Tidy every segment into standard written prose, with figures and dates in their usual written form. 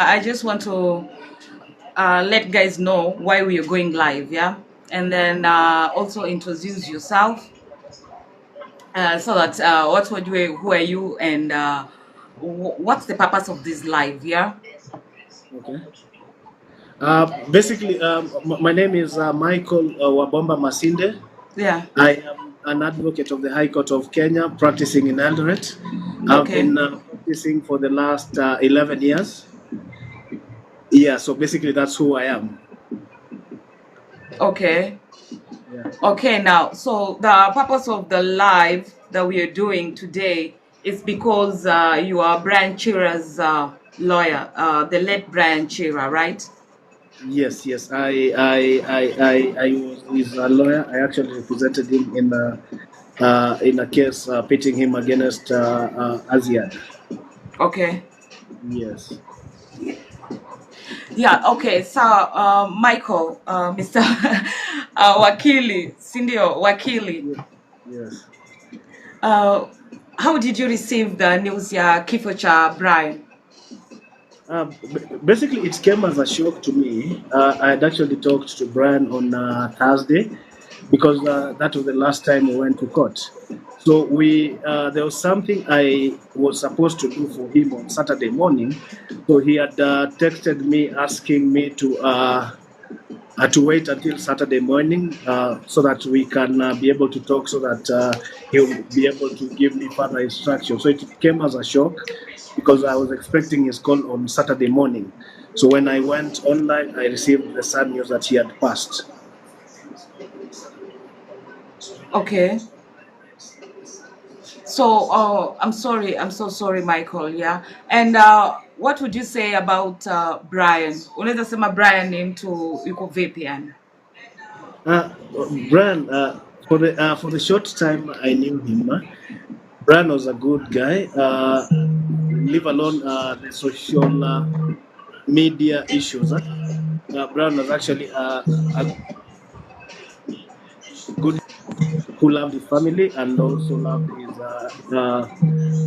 I just want to let guys know why we are going live, yeah, and then also introduce yourself, so that what would you, who are you, and what's the purpose of this live, yeah? Okay. Basically, my name is Michael Wabomba Masinde. Yeah. I am an advocate of the High Court of Kenya, practicing in Eldoret. I've Okay. been practicing for the last 11 years. Yeah, so basically, that's who I am. Okay. Yeah. Okay. Now, so the purpose of the live that we are doing today is because you are Brian Chira'S lawyer, the late Brian Chira, right? Yes, yes. I was his lawyer. I actually represented him in a case pitting him against Azziad. Okay. Yes. Yeah, okay. So, Michael, Mr. Wakili, Sindio Wakili, Yes. uh, how did you receive the news ya kifo cha Brian? Basically, it came as a shock to me. I had actually talked to Brian on Thursday because that was the last time we went to court. So there was something I was supposed to do for him on Saturday morning. So he had texted me asking me to wait until Saturday morning so that we can be able to talk, so that he'll be able to give me further instructions. So it came as a shock because I was expecting his call on Saturday morning. So when I went online, I received the sad news that he had passed. Okay. So, I'm sorry. I'm so sorry, Michael. Yeah. And what would you say about Brian? Unaweza sema Brian ni mtu yuko vipi yani? Uh, Brian, for the short time I knew him, Brian was a good guy. Leave alone the social media issues. Brian was actually a good, who loved his family and also loved his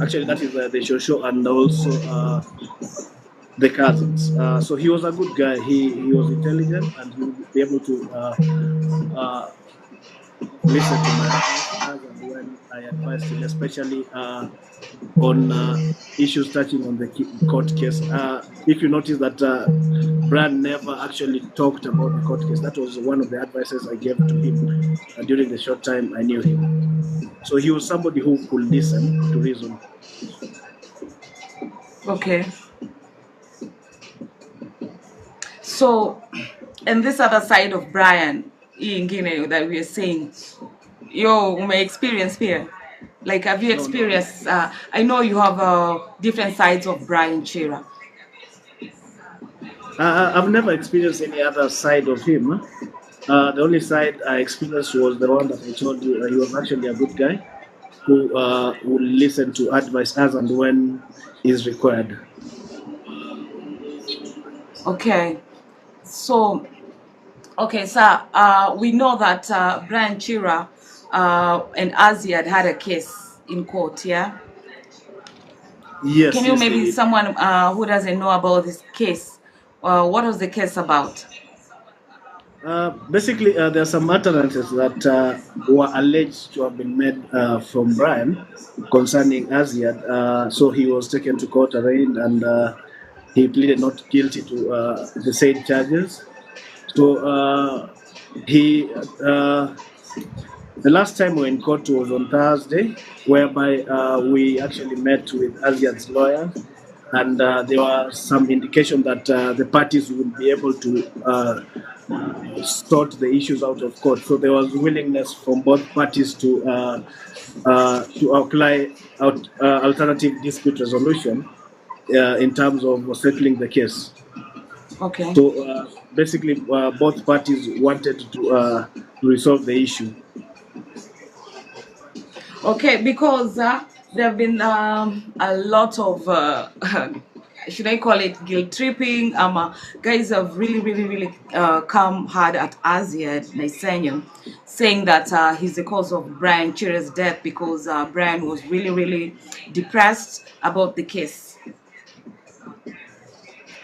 actually that is the show and also the cousins. So he was a good guy. He was intelligent and he would be able to uh, listen to my advice as and when I advised him, especially on issues touching on the court case. If you notice that Brad never actually talked about the court case, that was one of the advices I gave to him during the short time I knew him. So he was somebody who could listen to reason. Okay. So, and this other side of Brian, hii ingine that we are saying, yo, ume experience here. Like, have you No, no, no. experienced? I know you have different sides of Brian Chira. I've never experienced any other side of him. The only side I experienced was the one that I told you. He was actually a good guy who would listen to advice as and when is required. Okay. So, okay, so we know that Brian Chira and Azziad had a case in court, yeah? Can Yes, you yes, they maybe did. someone who doesn't know about this case, what was the case about? Basically, there are some utterances that were alleged to have been made from Brian concerning Aziad. So he was taken to court, arraigned, and he pleaded not guilty to the said charges. So he, the last time we were in court was on Thursday, whereby we actually met with Azziad'S lawyer, and there was some indication that the parties would be able to sort the issues out of court. So there was willingness from both parties to apply alternative dispute resolution in terms of settling the case. Okay. So basically, both parties wanted to resolve the issue. Okay, because there have been a lot of, should I call it guilt tripping? Guys have really come hard at Azziad Naisenyo, saying that he's the cause of Brian Chira's death because Brian was really depressed about the case.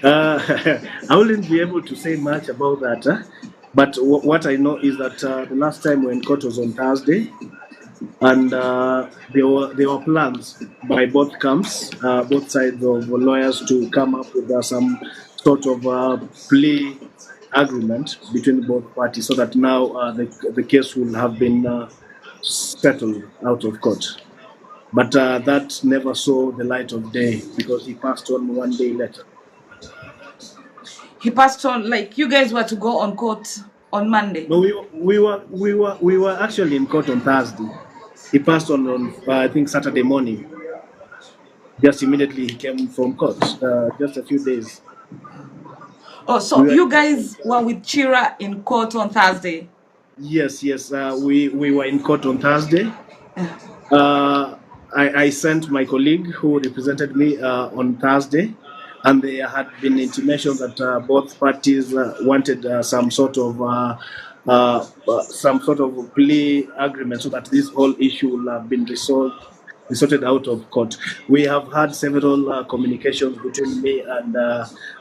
I wouldn't be able to say much about that, but what I know is that the last time when court was on Thursday, and there were plans by both camps, both sides of lawyers to come up with some sort of plea agreement between both parties, so that now the case will have been settled out of court. But that never saw the light of day because he passed on one day later. He passed on, like you guys were to go on court on Monday. No, we were actually in court on Thursday. He passed on I think Saturday morning. Just immediately he came from court. Just a few days. Oh, so We were, you guys were with Chira in court on Thursday. yes. We were in court on Thursday. Yeah. I sent my colleague who represented me on Thursday, and there had been intimations that both parties wanted some sort of plea agreement, so that this whole issue will have been sorted out of court. We have had several communications between me and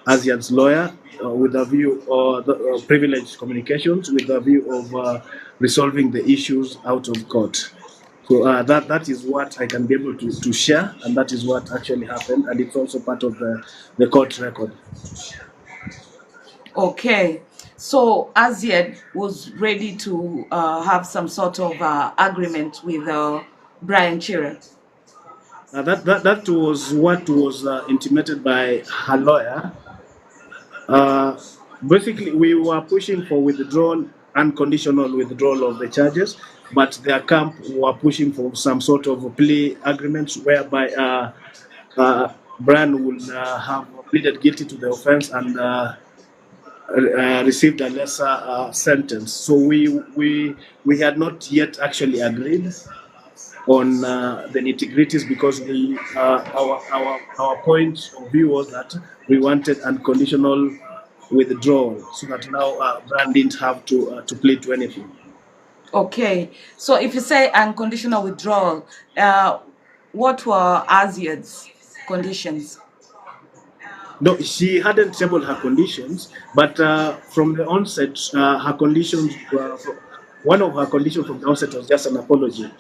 Azziad'S lawyer with a view, or privileged communications with a view of resolving the issues out of court. So that is what I can be able to share, and that is what actually happened, and it's also part of the court record. Okay. So Azziad was ready to have some sort of agreement with Brian Chira. That was what was intimated by her lawyer. Basically, we were pushing for unconditional withdrawal of the charges, but their camp were pushing for some sort of plea agreements whereby Brian would have pleaded guilty to the offense and received a lesser sentence. So we had not yet actually agreed on the nitty-gritties, because our point of view was that we wanted unconditional withdrawal, so that now Brian didn't have to plead to anything. Okay. So if you say unconditional withdrawal, what were Azziad's conditions? No, she hadn't tabled her conditions, but from the onset, her conditions one of her conditions from the onset was just an apology.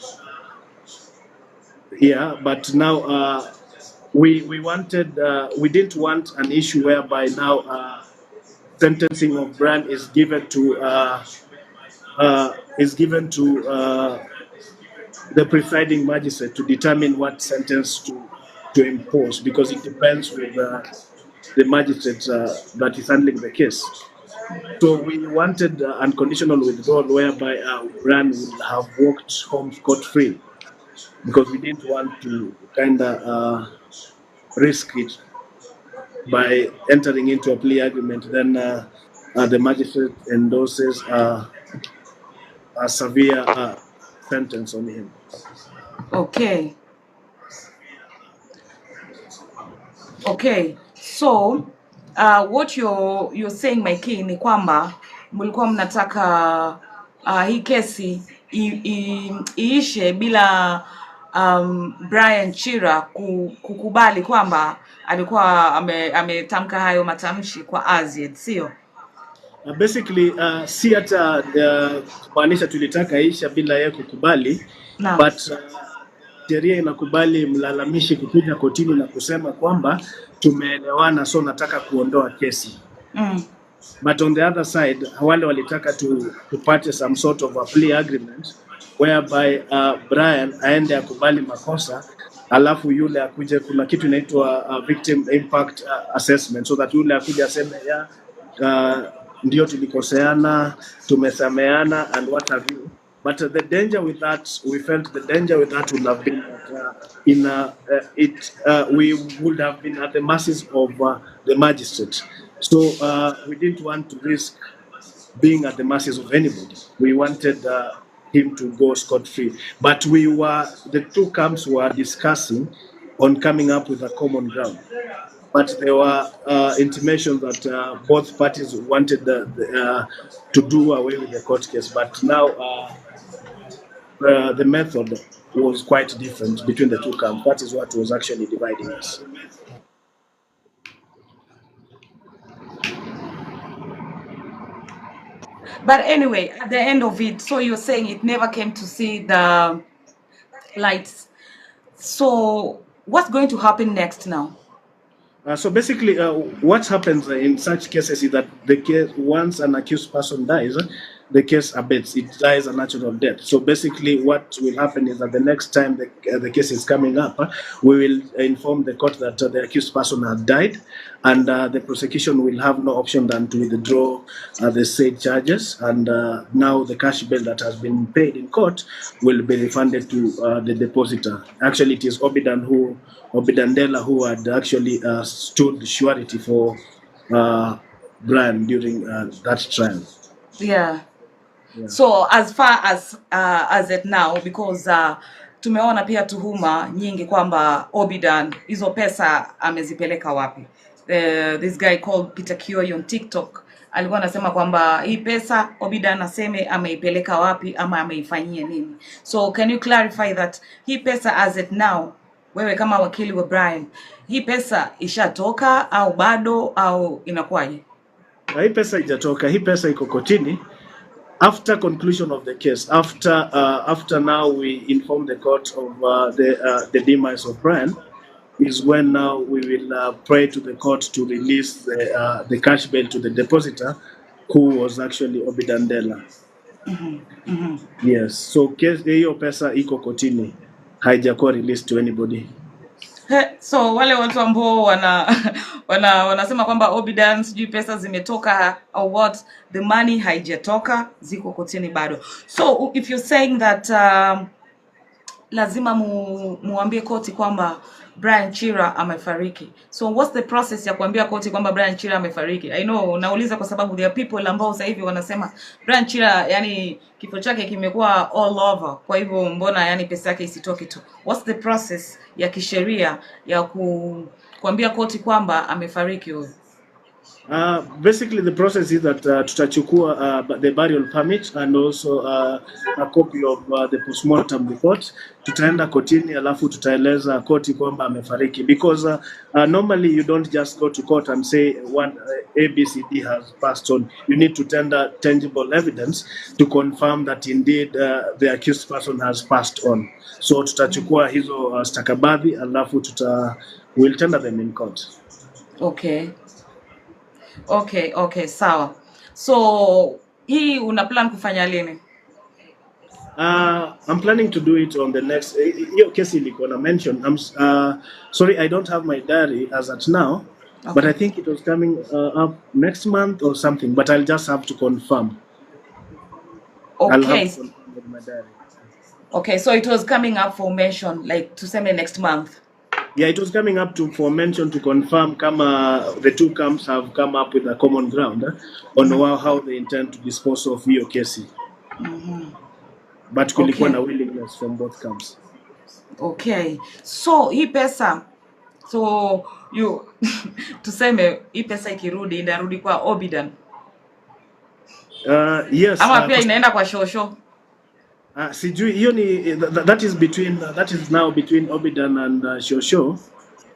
Yeah, but now we didn't want an issue whereby now sentencing of Brian is given to the presiding magistrate to determine what sentence to impose, because it depends with the magistrate that is handling the case. So we wanted unconditional withdrawal whereby Brian would have walked home scot-free, because we didn't want to kind of risk it by entering into a plea agreement. Then the magistrate endorses a severe sentence on him. Okay. Okay. So what you're saying, my king, ni kwamba mlikuwa mnataka hii kesi iishe bila Brian Chira kukubali kwamba alikuwa ametamka hayo matamshi kwa Azziad, sio? Basically si hata kumaanisha tulitaka isha bila yeye kukubali, Naam. but sheria inakubali mlalamishi kukuja kotini na kusema kwamba tumeelewana, so nataka kuondoa kesi. But on the other side, wale walitaka tupate some sort of a plea agreement whereby Brian aende akubali makosa, alafu yule akuje, kuna kitu inaitwa victim impact assessment, so that yule akuje aseme ndio tulikoseana, tumesameana and what have you. But the danger with that, we felt the danger with that would have been that we would have been at the mercies of the magistrate. So we didn't want to risk being at the mercies of anybody. We wanted him to go scot-free. But the two camps were discussing on coming up with a common ground. But there were intimations that both parties wanted to do away with the court case. But now the method was quite different between the two camps. That is what was actually dividing us. But anyway, at the end of it, so you're saying it never came to see the lights. So what's going to happen next now? So basically, what happens in such cases is that the case, once an accused person dies, the case abates. It dies a natural death. So basically, what will happen is that the next time the case is coming up, we will inform the court that the accused person has died, and the prosecution will have no option than to withdraw the said charges. And now the cash bail that has been paid in court will be refunded to the depositor. Actually, it is Obidandela who had actually stood surety for Brian during that trial. Yeah. Yeah. So as far as it now, because tumeona pia tuhuma nyingi kwamba Obidan hizo pesa amezipeleka wapi. This guy called Peter Kioi on TikTok alikuwa anasema kwamba hii pesa Obidan aseme ameipeleka wapi ama ameifanyia nini. So can you clarify that hii pesa as it now, wewe kama wakili wa Brian, hii pesa ishatoka au bado au inakuwaje? Hii pesa ijatoka, hii pesa iko kotini. After conclusion of the case, after now we inform the court of the demise of Brian, is when now we will pray to the court to release the cash bail to the depositor, who was actually Obidandela. Yes, so case hiyo pesa iko kotini, haijakuwa released to anybody. So wale watu ambao wanasema kwamba Obidan sijui pesa zimetoka or what, the money haijatoka, ziko kotini bado. So if you're saying that lazima muambie koti kwamba Brian Chira amefariki, so what's the process ya kuambia koti kwamba Brian Chira amefariki? I know nauliza kwa sababu there are people ambao sasa hivi wanasema Brian Chira yani kifo chake kimekuwa all over, kwa hivyo mbona yani pesa yake isitoke tu. What's the process ya kisheria ya kuambia koti kwamba amefariki huyo? Basically, the process is that tutachukua the burial permit and also a copy of the postmortem report. Tutaenda kotini alafu tutaeleza koti kwamba amefariki, because normally you don't just go to court and say one ABCD has passed on. You need to tender tangible evidence to confirm that indeed the accused person has passed on. So tutachukua hizo stakabadhi alafu we'll tender them in court. Okay, sawa. So hii una plan kufanya lini? I'm planning to do it on the next. Hiyo case ilikuwa na mention. Sorry, I don't have my diary as at now, but I think it was coming up next month or something. But I'll just have to confirm. I'll have to confirm with my diary. Okay, so it was coming up for mention, like to say next month. Yeah, it was coming up for mention to confirm kama the two camps have come up with a common ground on how they intend to dispose of hiyo kesi. But kulikuwa na willingness from both camps. Okay, so hii pesa, so you tuseme hii pesa ikirudi inarudi kwa Obidan? Yes. Ama pia inaenda kwa Shosho? Sijui hiyo ni that is now between Obidan and Shosho.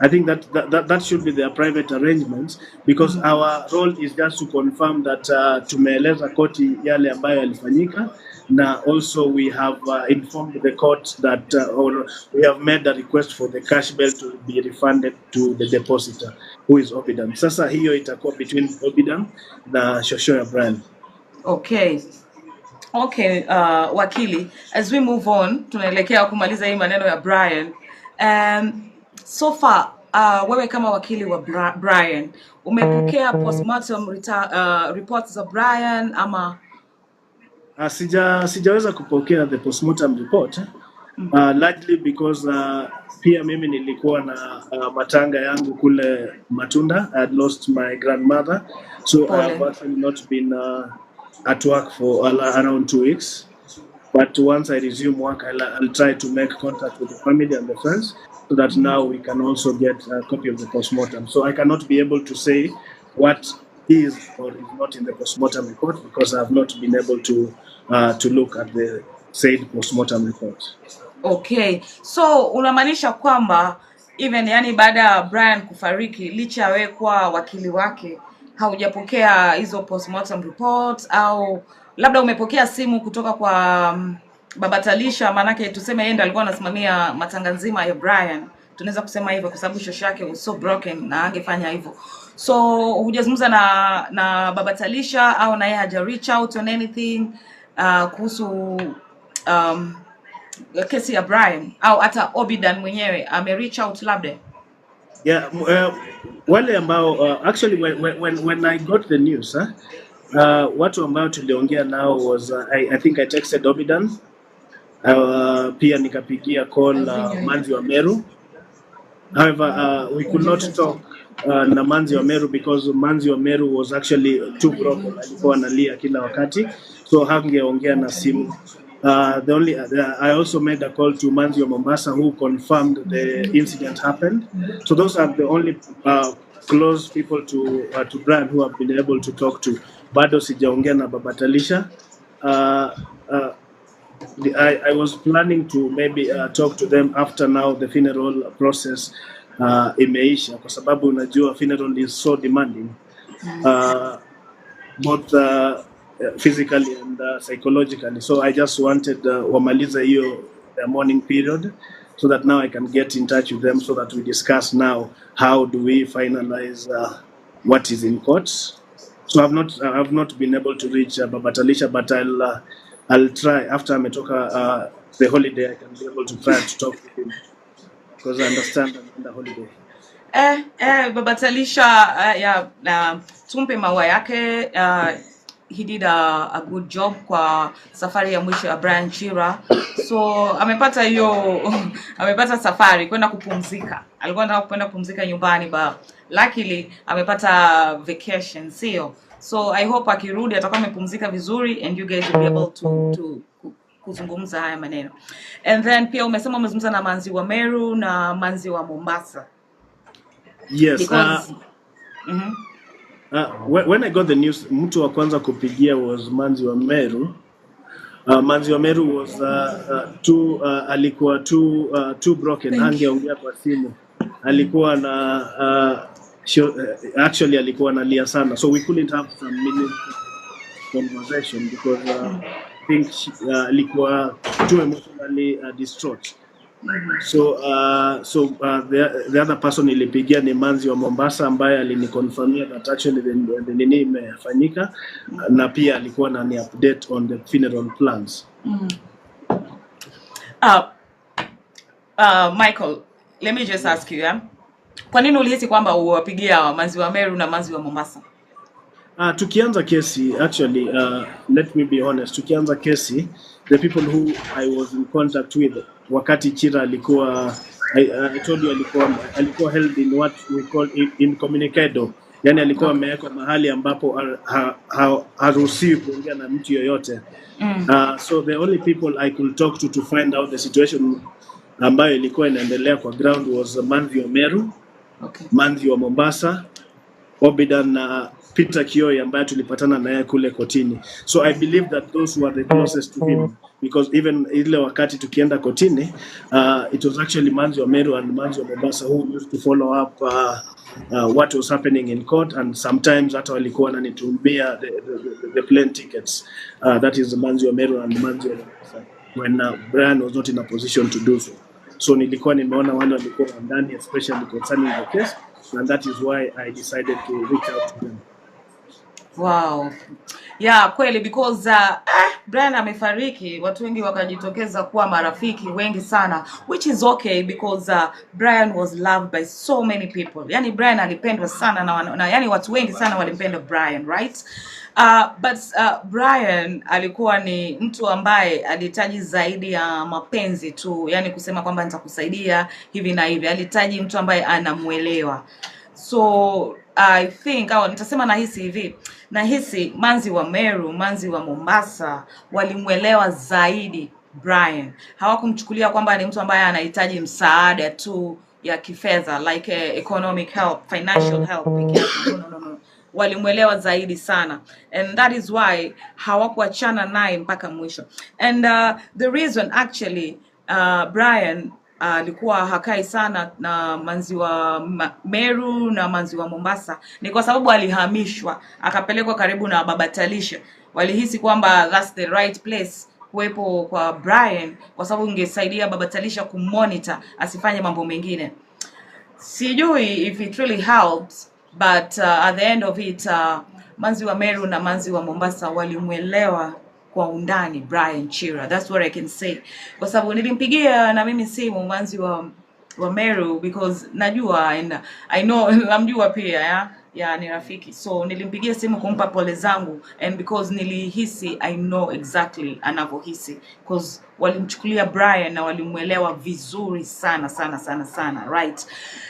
I think that should be their private arrangements, because our role is just to confirm that tumeeleza koti yale ambayo yalifanyika, na also we have informed the court that or we have made a request for the cash bail to be refunded to the depositor, who is Obidan. Sasa hiyo itakuwa between Obidan na Shosho ya Brian. Okay, wakili, as we move on, tunaelekea kumaliza hii maneno ya Brian. So far, wewe kama wakili wa Brian, umepokea postmortem reports za Brian ama? Sijaweza kupokea the postmortem report, largely because pia mimi nilikuwa na matanga yangu kule Matunda. I had lost my grandmother, so I have actually not been at work for around 2 weeks. But once I resume work, I'll try to make contact with the family and the friends, so that now we can also get a copy of the postmortem. So I cannot be able to say what is or is not in the postmortem report, because I have not been able to look at the said postmortem report. Okay, so unamaanisha kwamba even yani baada ya Brian kufariki, licha wewe kwa wakili wake, haujapokea hizo postmortem reports, au labda umepokea simu kutoka kwa Baba Talisha? Maanake tuseme yeye ndiye alikuwa anasimamia matanga nzima ya Brian, tunaweza kusema hivyo kwa sababu shosho yake was so broken na angefanya hivyo. So hujazungumza na Baba Talisha, au na yeye haja reach out on anything kuhusu kesi ya Brian, au hata Obidan mwenyewe ame reach out labda? Yeah, wale ambao actually when I got the news watu ambao tuliongea nao was I think I texted Obidan, pia nikapigia call Manzi wa Meru. However, we could not talk na Manzi wa Meru because Manzi wa Meru was actually too broken, alikuwa analia kila wakati, so hangeongea na simu. I also made a call to Manzi wa Mombasa, who confirmed the incident happened. So those are the only close people to Brian who have been able to talk to. Bado sijaongea na Baba Talisha. I was planning to maybe talk to them after now the funeral process imeisha, kwa sababu unajua funeral is so demanding both physically and psychologically. So I just wanted wamaliza hiyo morning period so that now I can get in touch with them so that we discuss now how do we finalize what is in court. So I've not been able to reach Baba Talisha, but I'll try after ametoka the holiday. I can be able to try to talk to him because I understand I'm on the holiday. Baba Talisha, tumpe maua yake. He did a good job kwa safari ya mwisho ya Brian Chira. So amepata hiyo amepata safari kwenda kupumzika. Alikuwa anataka kwenda kupumzika nyumbani, but luckily amepata vacation, sio? So I hope akirudi atakuwa amepumzika vizuri and you guys will be able to kuzungumza haya maneno. And then pia umesema umezungumza na Manzi wa Meru na Manzi wa Mombasa. Yes. Because, when I got the news, mtu wa kwanza kupigia was Manzi wa Meru. Manzi wa Meru was alikuwa too broken, angeongea kwa simu. Alikuwa na actually alikuwa analia sana, so we couldn't have some meaningful conversation because I think alikuwa too emotionally distraught. So the other person ilipigia ni Manzi wa Mombasa, ambaye aliniconfirmia that actually the nini imefanyika, na pia alikuwa na ni update on the funeral plans. Michael, let me just ask you, kwa nini ulihisi kwamba uwapigia Manzi wa Meru na Manzi wa Mombasa? Tukianza kesi, actually, let me be honest, tukianza kesi, the people who I was in contact with wakati Chira alikuwa, I told you alikuwa held in what we call incommunicado, yani alikuwa amewekwa mahali ambapo haruhusiwi kuongea na mtu yoyote. So the only people I could talk to find out the situation ambayo ilikuwa inaendelea kwa ground was Manzi wa Meru, Manzi wa Mombasa, Obidan na Peter Kioi ambaye tulipatana na yeye kule kotini. So I believe that those were the closest to him, because even ile wakati tukienda kotini, it was actually Manzi wa Meru and Manzi wa Mombasa who used to follow up what was happening in court, and sometimes hata walikuwa wananitumia the plane tickets. That is Manzi wa Meru and Manzi wa Mombasa when Brian was not in a position to do so. So nilikuwa nimeona wale walikuwa ndani, especially concerning the case, and that is why I decided to reach out to them. Wow. Yeah, kweli, because Brian amefariki, watu wengi wakajitokeza kuwa marafiki wengi sana, which is okay because Brian was loved by so many people. Yani Brian alipendwa sana na yani watu wengi sana walimpenda Brian, right? But Brian alikuwa ni mtu ambaye alihitaji zaidi ya mapenzi tu, yani kusema kwamba nitakusaidia hivi na hivi. Alihitaji mtu ambaye anamuelewa. So I think, nitasema nahisi hivi, nahisi Manzi wa Meru, Manzi wa Mombasa walimuelewa zaidi Brian. Hawakumchukulia kwamba ni mtu ambaye anahitaji msaada tu ya kifedha, like economic help, financial help. No. Walimuelewa zaidi sana, and that is why hawakuachana naye mpaka mwisho. And the reason actually Brian alikuwa hakai sana na manzi wa Meru na manzi wa Mombasa, ni kwa sababu alihamishwa akapelekwa karibu na Baba Talisha. Walihisi kwamba that's the right place kuwepo kwa Brian, kwa sababu ingesaidia Baba Talisha kumonitor asifanye mambo mengine. Sijui if it really helps, but at the end of it manzi wa Meru na manzi wa Mombasa walimwelewa kwa undani Brian Chira. That's what I can say, kwa sababu nilimpigia na mimi simu manzi wa Meru because najua and I know namjua pia ya ni rafiki, so nilimpigia simu kumpa pole zangu, and because nilihisi I know exactly anavyohisi, because walimchukulia Brian na walimwelewa vizuri sana sana sana sana, right?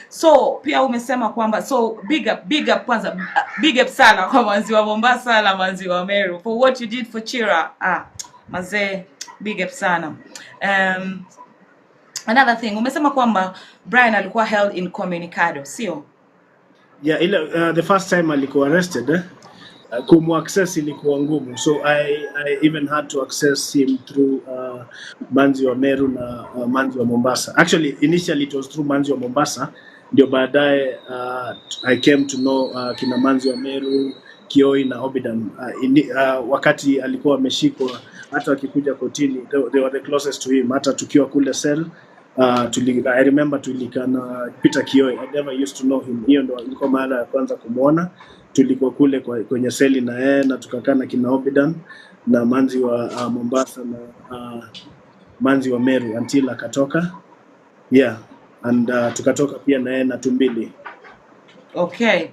So pia umesema kwamba, so big up kwanza, big up sana kwa manzi wa Mombasa na manzi wa Meru for what you did for Chira. Mazee, big up sana. Another thing, umesema kwamba Brian alikuwa held incommunicado, sio? Yeah, the first time alikuwa arrested, kumu-access ilikuwa ngumu, so I even had to access him through manzi wa Meru na manzi wa Mombasa. Actually, initially it was through manzi wa Mombasa, ndio baadaye I came to know kina manzi wa Meru, Kioi na Obidan. Wakati alikuwa ameshikwa, hata wakikuja kotini, they were the closest to him. Hata tukiwa kule cell, I remember tulikana Peter Kioi. I never used to know him. Hiyo ndo ilikuwa mara ya kwanza kumuona. Tulikuwa kule kwenye seli na yeye, na tukakaa na kina Obidan na manzi wa Mombasa na manzi wa Meru until akatoka. Yeah, and tukatoka pia na yeye na Tumbili. Okay.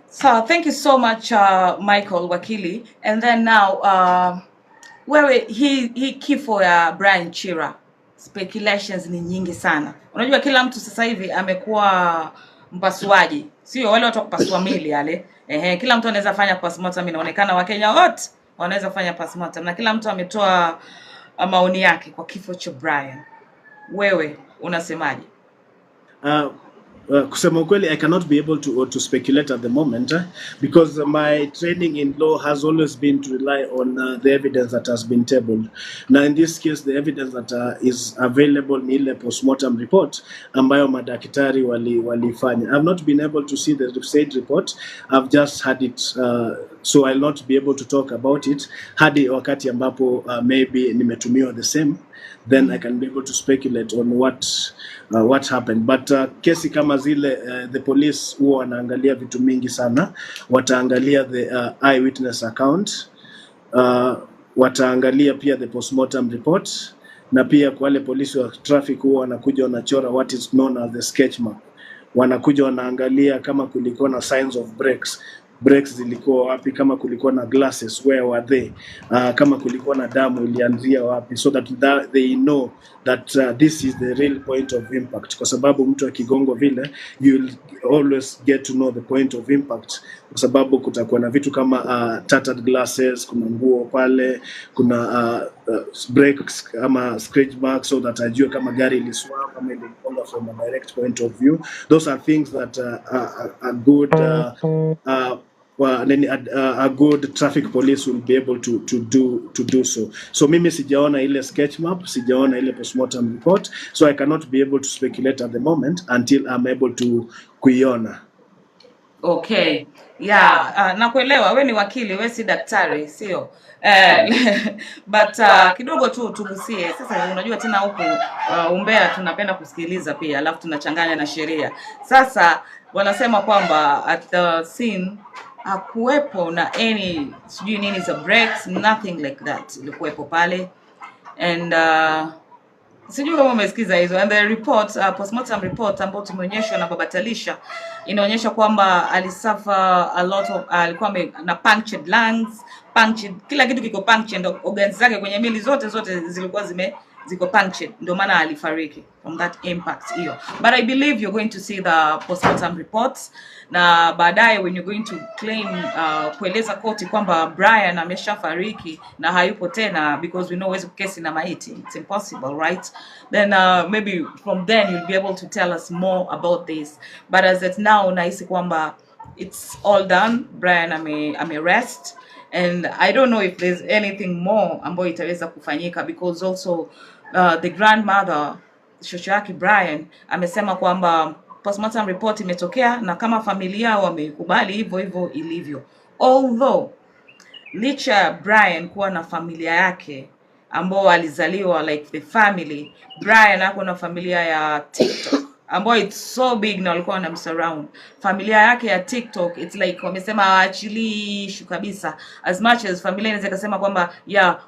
So thank you so much Michael Wakili. And then now wewe hii kifo ya Brian Chira, speculations ni nyingi sana. Unajua kila mtu sasa hivi amekuwa mpasuaji, sio wale watu kupasua mili yale. Kila mtu anaweza fanya postmortem, inaonekana Wakenya wote wanaweza fanya postmortem, na kila mtu ametoa maoni yake kwa kifo cha Brian. Wewe unasemaje? Kusema ukweli, I cannot be able to speculate at the moment because my training in law has always been to rely on the evidence that has been tabled. Now in this case, the evidence that is available ni ile postmortem report ambayo madaktari walifanya. I've not been able to see the said report. I've just had it, so I'll not be able to talk about it hadi wakati ambapo maybe nimetumiwa the same, then I can be able to speculate on what happened. But kesi kama zile, the police huwa wanaangalia vitu mingi sana. Wataangalia the eyewitness account, wataangalia pia the postmortem report, na pia kwa wale polisi wa traffic huwa wanakuja wanachora what is known as the sketch map. Wanakuja wanaangalia kama kulikuwa na signs of breaks zilikuwa wapi, kama kulikuwa na glasses, where were they, kama kulikuwa na damu ilianzia wapi, so that they know that this is the real point of impact. Kwa sababu mtu akigongo vile, you'll always get to know the point of impact, kwa sababu kutakuwa na vitu kama tattered glasses, kuna nguo pale, kuna breaks ama scratch marks, so that ajue kama gari iliswam kama iligonga from a direct point of view. Those are things that are good a good traffic police will be able to do so. So mimi sijaona ile sketch map, sijaona ile postmortem report, so I cannot be able to speculate at the moment until I'm able to kuiona. Okay. Yeah, nakuelewa, we ni wakili, we si daktari, sio? But kidogo tu tugusie. Sasa unajua tena huku umbea tunapenda kusikiliza pia, alafu tunachanganya na sheria. Sasa wanasema kwamba at the scene hakuwepo na any sijui nini za breaks, nothing like that ilikuwepo pale, and sijui kama umesikiza hizo. And the report, postmortem report ambayo tumeonyeshwa na Baba Talisha, inaonyesha kwamba alisuffer a lot of alikuwa na punctured lungs, punctured, kila kitu kiko punctured, organs zake kwenye mili zote zilikuwa ziko punctured, ndio maana alifariki from that impact hiyo. But I believe you're going to see the postmortem reports, na baadaye when you're going to claim kueleza koti kwamba Brian ameshafariki na hayupo tena, because we know huwezi kukesi na maiti, it's impossible, right? Then maybe from then you'll be able to tell us more about this. But as at now, nahisi kwamba it's all done. Brian ame rest, and I don't know if there's anything more ambayo itaweza kufanyika, because also the grandmother shosho yake Brian amesema kwamba postmortem report imetokea na kama familia wamekubali hivyo hivyo ilivyo, although licha ya Brian kuwa na familia yake ambao alizaliwa like the family, Brian ako na familia ya TikTok ambayo it's so big na walikuwa wanamsurround. Familia yake ya TikTok it's like wamesema hawaachilii issue kabisa, as much as familia inaweza kusema kwamba yeah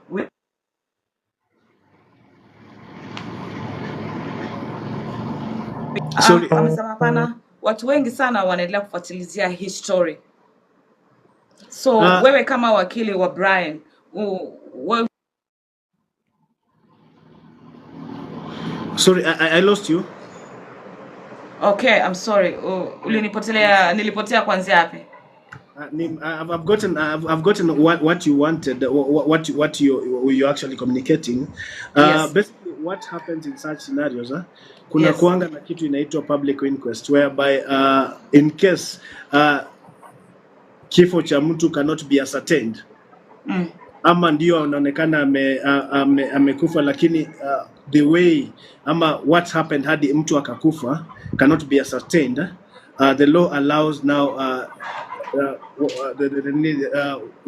amesema hapana, watu wengi sana wanaendelea kufuatilizia hii story. So wewe kama wakili wa Brian, sorry, I lost you. Okay, I'm sorry. Ulinipotelea, nilipotea kuanzia wapi? I've gotten what you wanted, what you actually communicating. Yes. Basically, what happens in such scenarios, kuna Yes. kuanga na kitu inaitwa public inquest, whereby in case kifo cha mtu cannot be ascertained, ama ndio anaonekana amekufa, lakini the way ama what happened hadi mtu akakufa cannot be ascertained, the law allows now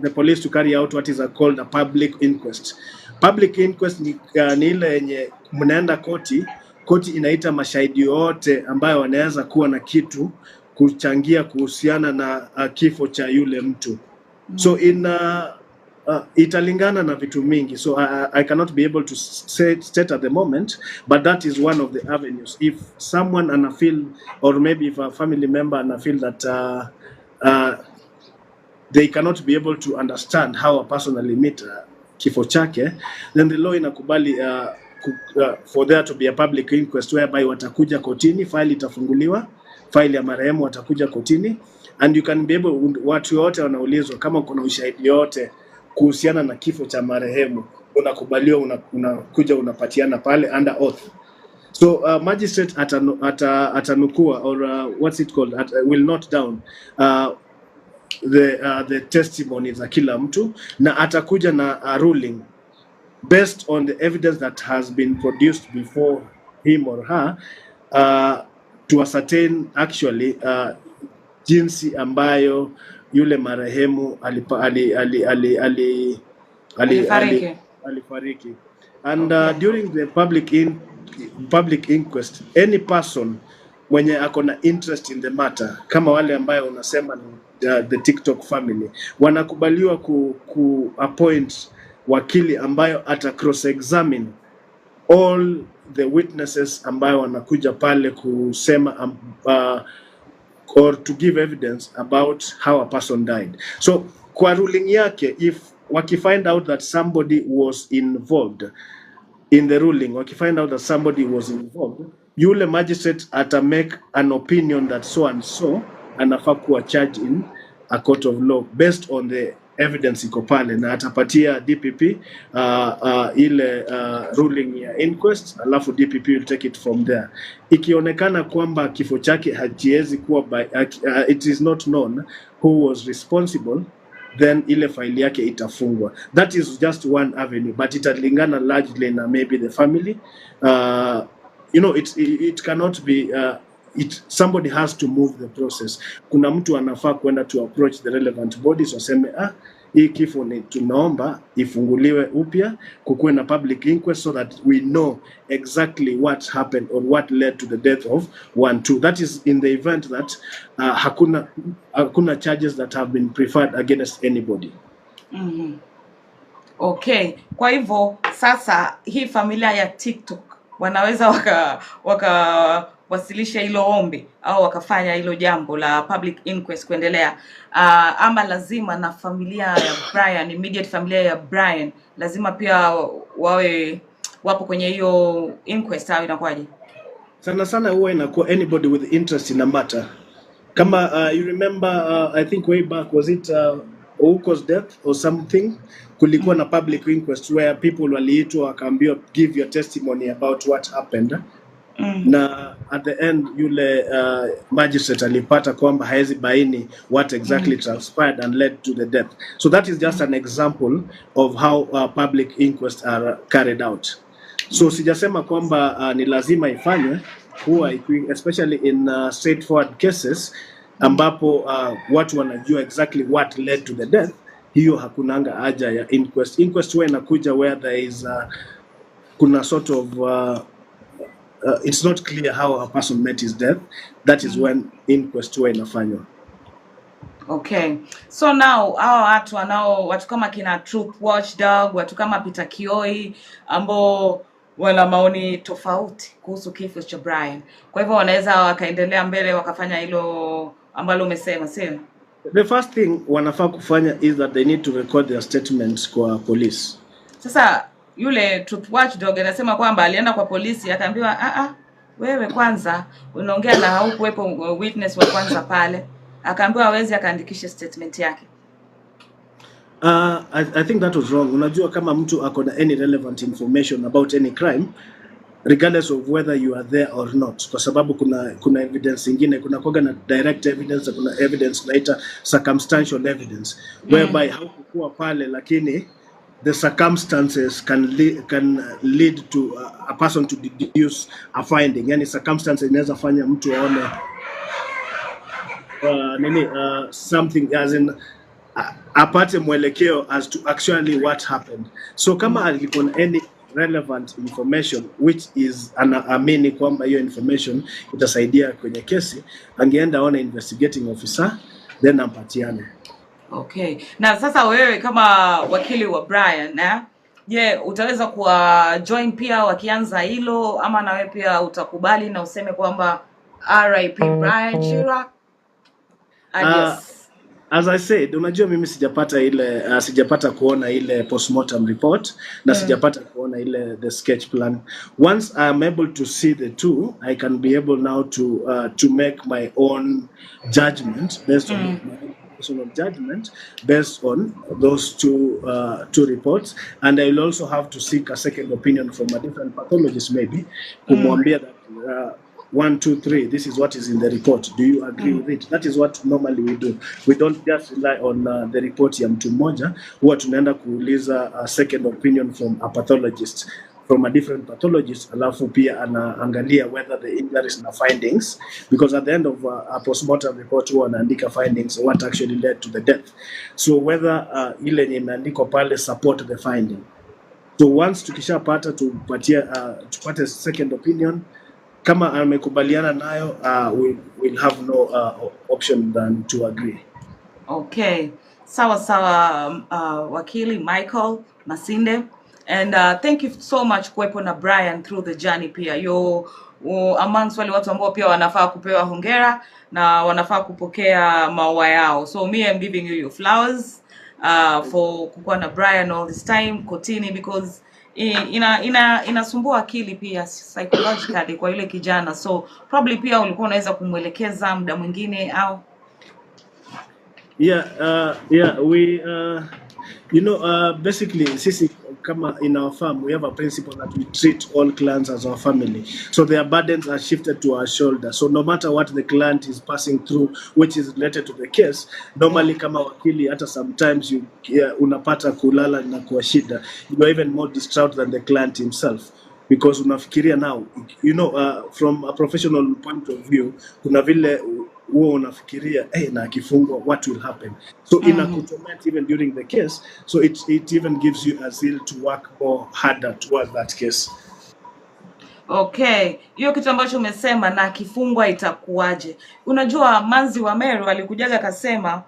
the police to carry out what is called a public inquest. Public inquest ni ile yenye mnaenda koti inaita mashahidi yote ambayo wanaweza kuwa na kitu kuchangia kuhusiana na kifo cha yule mtu. So italingana na vitu mingi, so I cannot be able to state at the moment, but that is one of the avenues. If someone and feel, or maybe if a family member and feel that they cannot be able to understand how a personally meet kifo chake, then the law inakubali for there to be a public inquest whereby watakuja kotini, file itafunguliwa, file ya marehemu watakuja kotini, and you can be able, watu wote wanaulizwa kama kuna ushahidi yote kuhusiana na kifo cha marehemu, unakubaliwa, unakuja unapatiana pale under oath. So magistrate atanukua or what's it called, will note down the testimony za kila mtu, na atakuja na a ruling based on the evidence that has been produced before him or her to ascertain actually jinsi ambayo yule marehemu alifariki. And during the public inquest, any person mwenye akona interest in the matter, kama wale ambayo unasema the TikTok family, wanakubaliwa ku appoint wakili ambayo ata cross examine all the witnesses ambayo wanakuja pale kusema or to give evidence about how a person died. So kwa ruling yake, if wakifind out that somebody was involved in the ruling, wakifind out that somebody was involved, yule magistrate ata make an opinion that so and so anafaa kuwa charged in a court of law based on the evidence iko pale, na atapatia DPP ile ruling ya inquest, alafu DPP will take it from there. Ikionekana kwamba kifo chake hajiwezi kuwa it is not known who was responsible, then ile file yake itafungwa. That is just one avenue, but italingana largely na maybe the family. It cannot be somebody has to move the process. Kuna mtu anafaa kwenda to approach the relevant bodies, waseme hii kifo ni tunaomba ifunguliwe upya, kukuwe na public inquest so that we know exactly what happened or what led to the death of 1-2. That is in the event that hakuna charges that have been preferred against anybody. Okay, kwa hivyo sasa hii familia ya TikTok wanaweza wakawasilisha hilo ombi au wakafanya hilo jambo la public inquest kuendelea, ama lazima na familia ya Brian, immediate familia ya Brian lazima pia wapo kwenye hiyo inquest au inakuwaje? Sana huwa inakuwa anybody with interest in a matter. Kama you remember I think way back, was it Ouko's death or something, kulikuwa na public inquest where people waliitwa wakaambiwa give your testimony about what happened. Na at the end yule magistrate alipata kwamba haezi baini what exactly transpired and led to the death. So that is just an example of how public inquests are carried out. So sijasema kwamba ni lazima ifanywe, huwa especially in straightforward cases ambapo watu wanajua exactly what led to the death, hiyo hakunanga haja ya inquest. Inquest huwa inakuja where there is kuna sort of it's not clear how a person met his death. That is when inquest huwa inafanywa. Okay, so now hawa watu kama kina Truth Watchdog, watu kama Peter Kioi ambao wana maoni tofauti kuhusu kifo cha Brian, kwa hivyo wanaweza wakaendelea mbele wakafanya hilo ambalo umesema, sio? The first thing wanafaa kufanya is that they need to record their statements kwa police. Sasa yule Truth Watchdog anasema kwamba alienda kwa polisi akaambiwa wewe kwanza unaongea na haukuwepo witness wa kwanza pale, akaambiwa hawezi akaandikisha statement yake. I think that was wrong. Unajua kama mtu ako na any relevant information about any crime, regardless of whether you are there or not, kwa sababu kuna evidence ingine, kuna koga na direct evidence, kuna evidence naita circumstantial evidence, whereby haukuwa pale lakini the circumstances can lead to a person to deduce a finding. Yani circumstances inaweza fanya mtu aone something as in apate mwelekeo as to actually what happened. So kama alikuwa na any relevant information which is anaamini kwamba hiyo information itasaidia kwenye kesi, angeenda ona investigating officer then ampatiane. Okay. Na sasa wewe kama wakili wa Brian, je, utaweza kuwa join pia wakianza hilo, ama na wewe pia utakubali na useme kwamba RIP Brian Chira? As I said, unajua mimi sijapata kuona ile postmortem report na sijapata kuona ile the sketch plan. Once I'm able to see the two, I can be able now to make my own judgment based on my personal judgment based on those two reports, and I will also have to seek a second opinion from a different pathologist maybe kumwambia that 1, 2, 3, this is what is in the report. Do you agree with it? That is what normally we do. We don't just rely on the report ya mtu mmoja. Huwa tunaenda kuuliza a second opinion from a pathologist, from a different pathologist, alafu pia anaangalia whether the injuries na findings, because at the end of a postmortem report huwa anaandika findings, what actually led to the death. So whether ile yenye imeandikwa pale support the finding. So once tukishapata tupate second opinion, kama amekubaliana nayo, we'll have no option than to agree. Okay, sawa wakili Michael Masinde, and thank you so much kuwepo na Brian through the journey. Pia you're amongst wale watu ambao pia wanafaa kupewa hongera na wanafaa kupokea maua yao. So me, I'm giving you your flowers for kukuwa na Brian all this time kotini, because inasumbua akili pia psychologically kwa yule kijana. So probably pia ulikuwa unaweza kumwelekeza muda mwingine au we basically sisi kama in our firm we have a principle that we treat all clients as our family, so their burdens are shifted to our shoulder. So no matter what the client is passing through which is related to the case, normally kama wakili hata sometimes unapata kulala na kwa shida, you are even more distraught than the client himself, because unafikiria now from a professional point of view, kuna vile huo unafikiria na akifungwa what will happen. So inakutorment even during the case, so it even gives you a zeal to work more harder towards that case. Okay, hiyo kitu ambacho umesema na akifungwa itakuwaje. Unajua Manzi wa Meru alikujaga akasema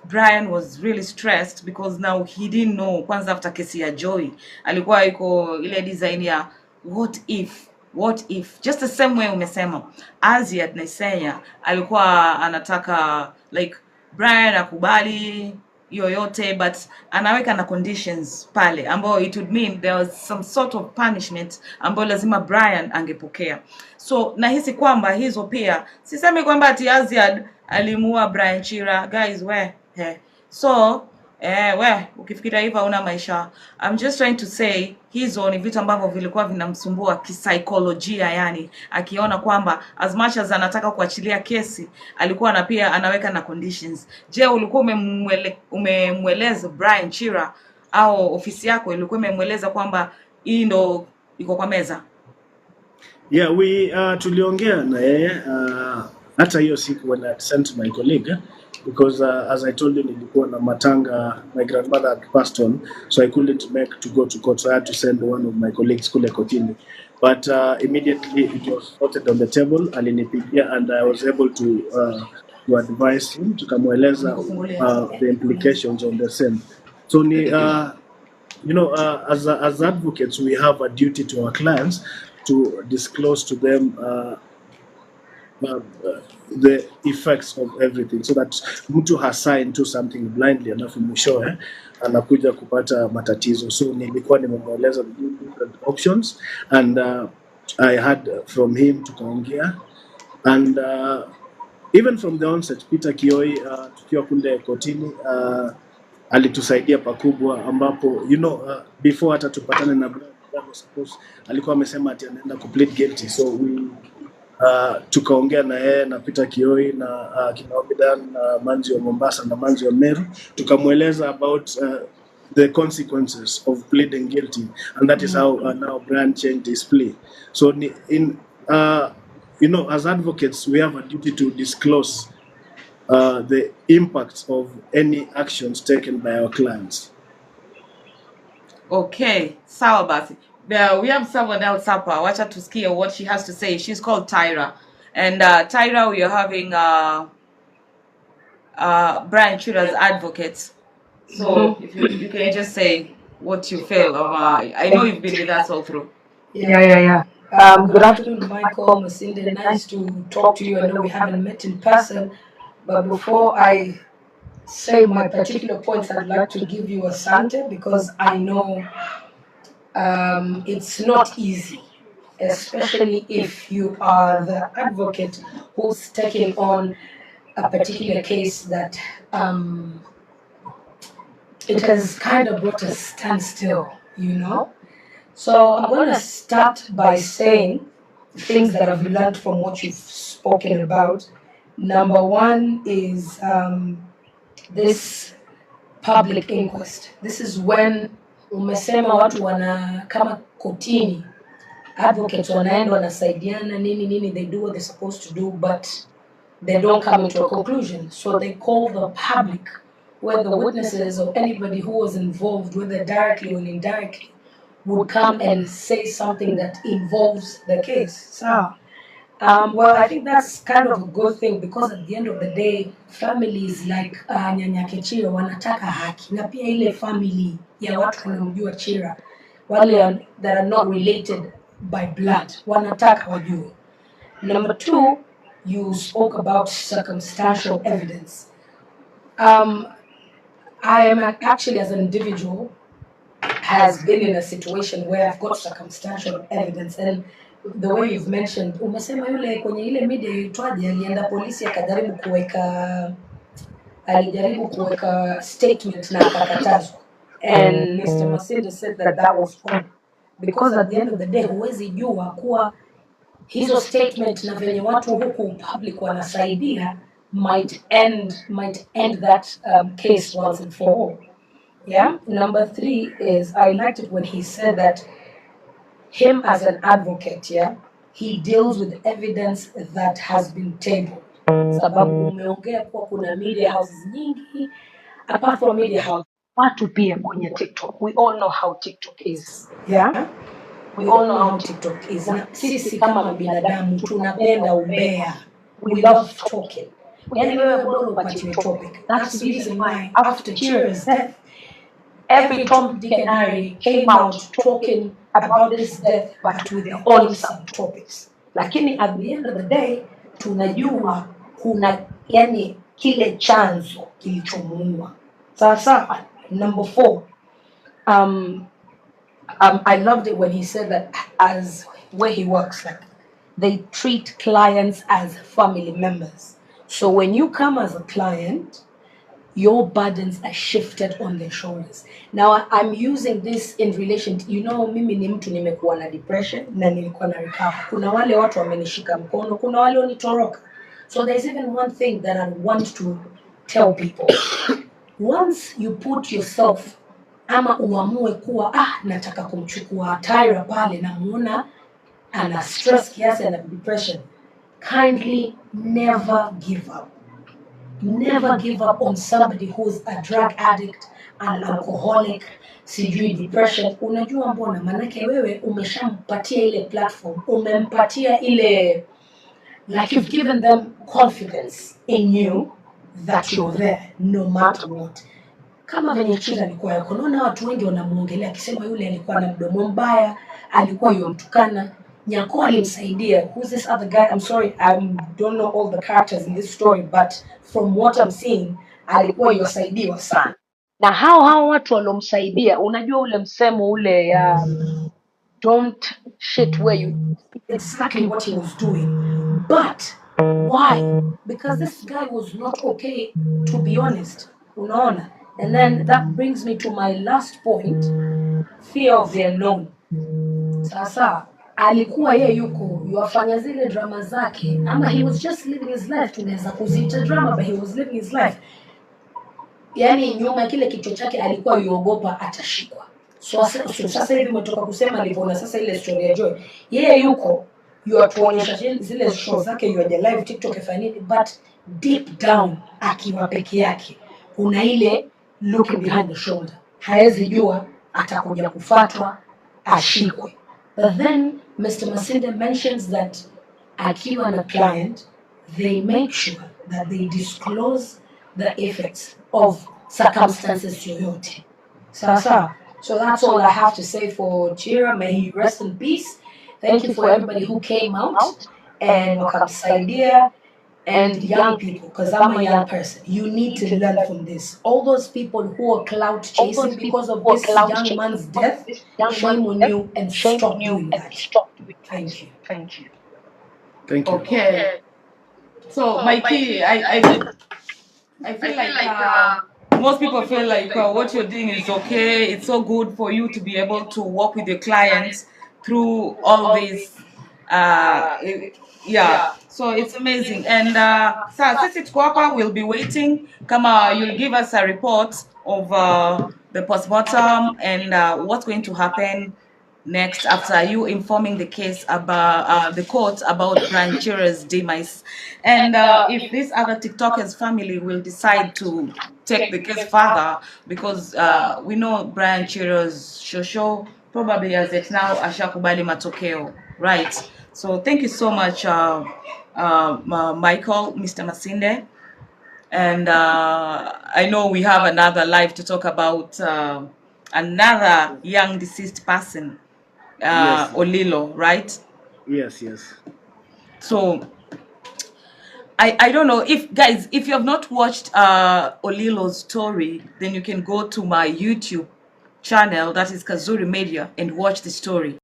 Brian was really stressed because now he didn't know. Kwanza after kesi ya Joy alikuwa yuko ile design ya what if, just the same way umesema Azziad'S alikuwa anataka like Brian akubali yoyote, but anaweka na conditions pale ambayo it would mean there was some sort of punishment ambayo lazima Brian angepokea. So nahisi kwamba hizo pia, sisemi kwamba ati Azziad alimuua Brian Chira, guys, so ukifikiria hivyo una maisha. I'm just trying to say hizo ni vitu ambavyo vilikuwa vinamsumbua kisaikolojia, yani akiona kwamba as much as anataka kuachilia kesi alikuwa na pia anaweka na conditions. Je, ulikuwa umemweleza Brian Chira au ofisi yako ilikuwa imemweleza kwamba hii ndo iko kwa meza? Yeah, we tuliongea na yeye hata hiyo siku when I sent my colleague because as I told you nilikuwa na matanga, my grandmother had passed on, so I couldn't make to go to court, so I had to send one of my colleagues kule kotini, but immediately it was sorted on the table, alinipigia and I was able to advise him, tukamweleza the implications on the same. So ni you know, as advocates, we have a duty to our clients to disclose to them the effects of everything, so that mtu hasign to something blindly alafu mwishowe anakuja kupata matatizo. So nilikuwa nimemweleza the different options and I had from him tukaongea and even from the onset Peter Kioi tukiwa kule kotini alitusaidia pakubwa, ambapo before hata tupatane na Brad suppose alikuwa amesema ati anaenda ku plead guilty, so we tukaongea na yeye na Peter Kioi na Kinaobidan na Manzi wa Mombasa na Manzi wa Meru, tukamweleza about the consequences of pleading guilty, and that is how now Brian changed his plea. So as advocates we have a duty to disclose the impacts of any actions taken by our clients. Okay, sawa basi. We have someone else hapa. Wacha tusikie what she has to say. She's called Tyra. And Tyra, we are having Brian Chira'S advocates. So if you can just say what you feel. I know you've been with us all through. Yeah. Good afternoon, Michael, Masinde. Nice to talk to you. I know we haven't met in person, but before I say my particular points, I'd like to give you a sante because I know it's not easy, especially if you are the advocate who's taking on a particular case that it has kind of brought a standstill, So I'm going to start by saying things that I've learned from what you've spoken about. Number one is this public inquest. This is when umesema watu wana kama kotini, advocates wanaenda wanasaidiana nini, they do what they're supposed to do, but they don't come into a conclusion. So they call the public, where the witnesses or anybody who was involved, whether directly or indirectly, would come and say something that involves the case. So, well, I think that's kind of a good thing because at the end of the day, families like Nyanyake Chira wanataka haki, na pia ile family ya watu wanamjua Chira, wale that are not related by blood, wanataka wajue. Number two, you spoke about circumstantial evidence. I am actually, as an individual, has been in a situation where I've got circumstantial evidence, and the way you've mentioned, umesema yule kwenye ile media yuitwaje, alienda polisi alijaribu kuweka statement na akakatazwa, and Mr. Masinde said that was wrong because at the end of the day huwezi jua kuwa hizo statement na venye watu huku public wanasaidia might end that case once and for all. Yeah. Number three is I liked it when he said that him as an advocate, he deals with evidence that has been tabled. Sababu umeongea kuwa kuna media houses nyingi, apart from media house, watu pia kwenye TikTok. We all know how TikTok is. Yeah? We all know how TikTok is. Na sisi kama binadamu tunapenda umbea. We love talking. Yani wewe bora upatiwe topic. That's the reason why after Chira'S death, every Tom, Dick and Harry came out talking about this death, but with their own subtopics. Lakini at the end of the day, tunajua kuna yani kile chanzo kilichomuua. Sasa, number four, I loved it when he said that as where he works, like they treat clients as family members. So when you come as a client, your burdens are shifted on their shoulders. Now I'm using this in relation to, mimi ni mtu nimekuwa na depression na nilikuwa na recover. Kuna wale watu wamenishika mkono, kuna wale wanitoroka. So there's even one thing that I want to tell people. Once you put yourself ama uamue kuwa nataka kumchukua Tyra pale na muona ana stress kiasi na depression, kindly never give up. Never give up on somebody who's a drug addict, an alcoholic, sijui depression. Unajua mbona? Manake wewe umeshampatia ile platform, umempatia ile, like you've given them confidence in you that you're there no matter what. Kama venye Chira alikuwa yako, naona watu wengi wanamuongelea akisema yule alikuwa na mdomo mbaya, alikuwa yomtukana. Nyako alimsaidia. Who's this other guy? I'm sorry, I don't know all the characters in this story, but from what I'm seeing, alikuwa yosaidiwa sana. Na hao watu walomsaidia, unajua ule msemo ule don't shit where you, exactly what he was doing. But why? Because this guy was not okay, to be honest. Unaona? And then that brings me to my last point, fear of the unknown. Sasa alikuwa yeye yuko yuafanya zile drama zake, ama he was just living his life. Tunaweza kuziita drama, but he was living his life. Yani nyuma kile kichwa chake alikuwa yuogopa atashikwa. So sasa hivi umetoka kusema alivyoona sasa ile story ya Joy, yeye yuko yuatuonyesha zile show zake yuaje live TikTok fanini, but deep down akiwa peke yake kuna ile looking behind the shoulder, haezi jua atakuja kufatwa ashikwe. But then Mr. Masinde mentions that akiwa na client, they make sure that they disclose the effects of circumstances yoyote. Sasa, so that's all I have to say for Chira. May he rest in peace. Thank you for everybody who came out and wakamsaidia, and young people, because I'm a young person. You need to learn from this. All those people who are clout chasing because of this young man's death, shame on you and stop doing that. Thank you. Thank you. Okay. So Mikey, I feel like most people feel like what you're doing is okay. It's so good for you to be able to work with your clients through all this. Yeah, so it's amazing. And sisi tuko hapa, we'll be waiting. Kama you'll give us a report of the postmortem and what's going to happen next after you informing the case about the court about Brian Chira'S demise. And if this other TikTokers family will decide to take the case further, because we know Brian Chira'S shosho probably as it now ashakubali matokeo, right? So thank you so much, Michael, Mr. Masinde. And I know we have another live to talk about another young deceased person, yes. Olilo, right? Yes. So I don't know if guys, if you have not watched Olilo's story, then you can go to my YouTube channel, that is Kazuri Media, and watch the story.